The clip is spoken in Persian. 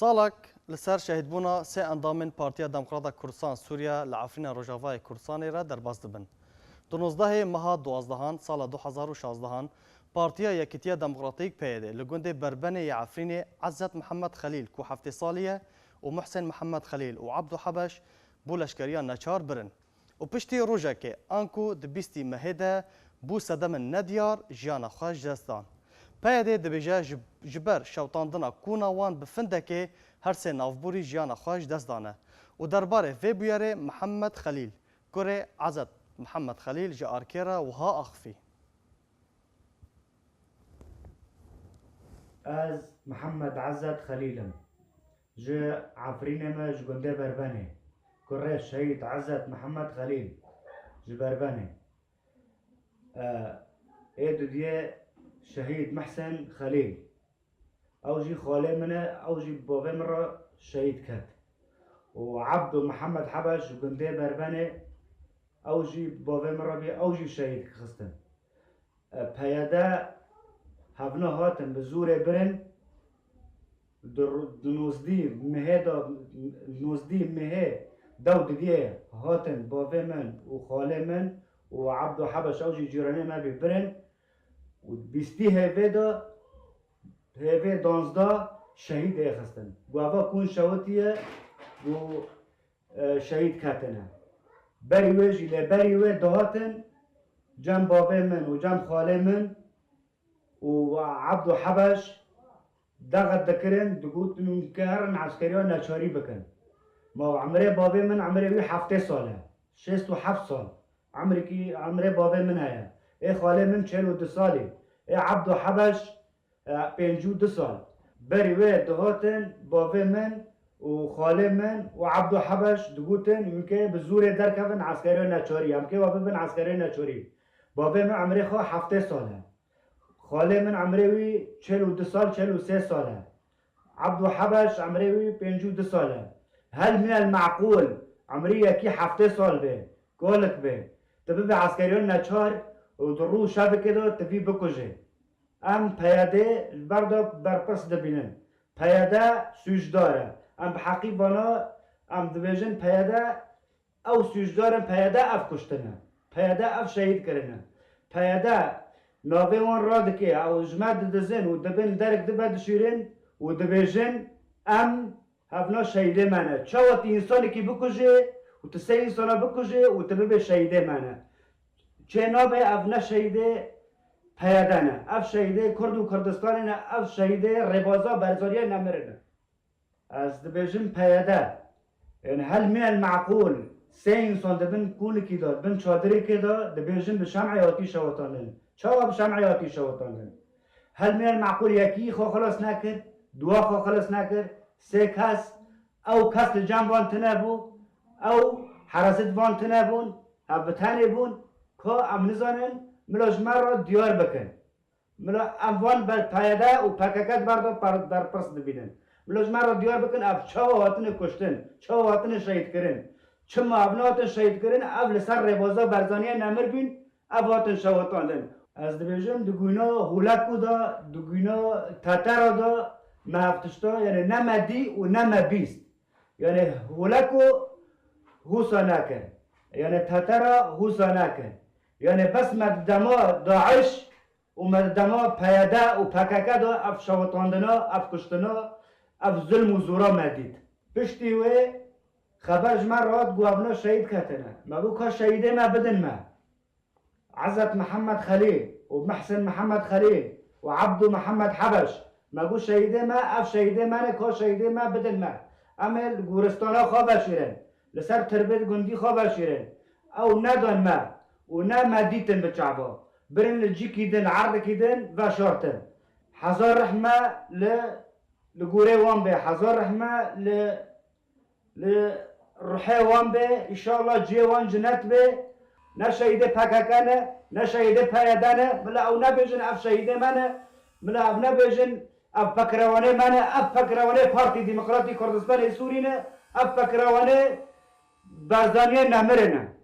سالك لسر شهید بونا سه اندامن پارتیا دموکرات کردستان سوریا لعفرین روجاوای کردستان را درباز دبن. 12 ماه 12 سال 2016 پارتیا یکیتیا دموکراتیک پیده لگنده بربنه عفرین عزت محمد خلیل کو 7 سالیه و محسن محمد خلیل و عبدو حبش بو لشکریا نچار برن و پشتی روژه که آنکو دبیستی مهده بو صدم ندیار جیانا خوش دستان. پیده دبیجه جبر شوطاندنا کونا وان بفنده که هر سه نافبوری جیانا خوش دستانه و درباره وی بیاره محمد خلیل کره عزت محمد خلیل جا آرکیرا و ها اخفی. از محمد عزت خلیلم جا عفرینم جگنده بربنه کره شهید عزت محمد خلیل جا بربنه ایدو دیه شهید محسن خلیل او جی خاله منه او جی بابه من را شهید کد و عبدو محمد حبش جگنده بربنه او جی بابه من را بی او جی شهید خستن پیاده هفنا هاتن به زور برن نوزدی مهه دو دیگه هاتن بابه من و خاله من و عبدو حبش او جی جیرانه ما بی برن و بیستی هیوه دانزده شهید خستن گوابا کون شوتیه و شهید کتنه بریوه جیله بریوه دهاتن جم بابه من و جم خاله من و عبدو حبش دغت دکرن دگوتن که هرن عسکریان نچاری بکن ما عمره بابه من عمره وی 7 ساله 67 سال عمره بابه من هیا ای خاله من 42 سالی ای عبدو حبش 52 سال بریوه دهاتن بابه من و خاله من و عبدو حبش دگوتن که به زور درکفن عسکریان نچاری هم که بابه من عسکریان نچاری بابه من عمره خواه 7 ساله خاله من عمروی 42 سال 43 ساله عبدو حبش عمروی 52 ساله هل من المعقول عمری یکی 7 سال به گالک به تبی به عسکریان نچار و درو شب که تبی بکشه ام پیاده بردا برپس دبینن پیاده سوجداره ام بحقی بانا ام دبیجن پیاده او سوجدارن پیاده اف کشتنه پیاده اف شهید کرنه پیاده ناوی وان را دکه او جمعه دزن و دبن درک دبد شیرین و دبیجن ام هفنا شهیده منه چاوت انسانی که بکشه و تسه انسانا بکشه و تبه شهیده منه چه نابه افنا شهیده پیاده نه اف شهیده کرد و کردستان نه اف شهیده ربازا برزاریه نمرنه از دبیجن پیاده یعنی هل من المعقول سه انسان دبن کول کی داد بن چادری کی داد دبیجن به شمع آتی شوطانن چاوا به شمع آتی شوطانن هل من المعقول یکی خو خلاص نکرد دوا خو خلاص نکرد سه کس او کس جمع وان تنبو او حراست وان تنبون ابتانی بون که ام نزانن ملاج مرا دیار بکن ملا اموان بر پیاده و پککت بردا در پرس دبینن ملاج مرا دیار بکن اف چاوا هاتن کشتن چاوا هاتن شهید کرن چما ابنات شهید کرن اول سر ربازا برزانیه نمر بین ابواتن شوطاندن از دبیجن دگوینا هولکو دا دگوینا تترا دا مهفتشتا یعنی نمدی و نمبیست یعنی هولکو هوسا نکن یعنی تترا هوسا نکن یعنی بس مددما داعش و مددما پیاده و پککه دا اف شوطاندنا اف کشتنا اف ظلم و زورا مدید پشتی وی خبرش من راد گوابنا شهید کتنه مگو که شهیده ما بدن ما عزت محمد خلیل و محسن محمد خلیل و عبدو محمد حبش مگو شهیده ما اف شهیده منه که شهیده ما بدن ما اما گورستانا خواه بشیرن لسر تربیت گندی خواه بشیرن او ندان ما و نه مدیتن به چعبا برن لجی کیدن عرض کیدن و شارتن هزار رحمه لگوره وان به هزار رحمه روحه وان به انشاءالله جی وان جنت به نه شهیده پککانه نه شهیده پیادانه ملا او نبیجن اف شهیده منه ملا او نبیجن اف فکروانه منه اف فکروانه پارتی دموکراتی کردستان سوری نه اف فکروانه برزانیه نمرنه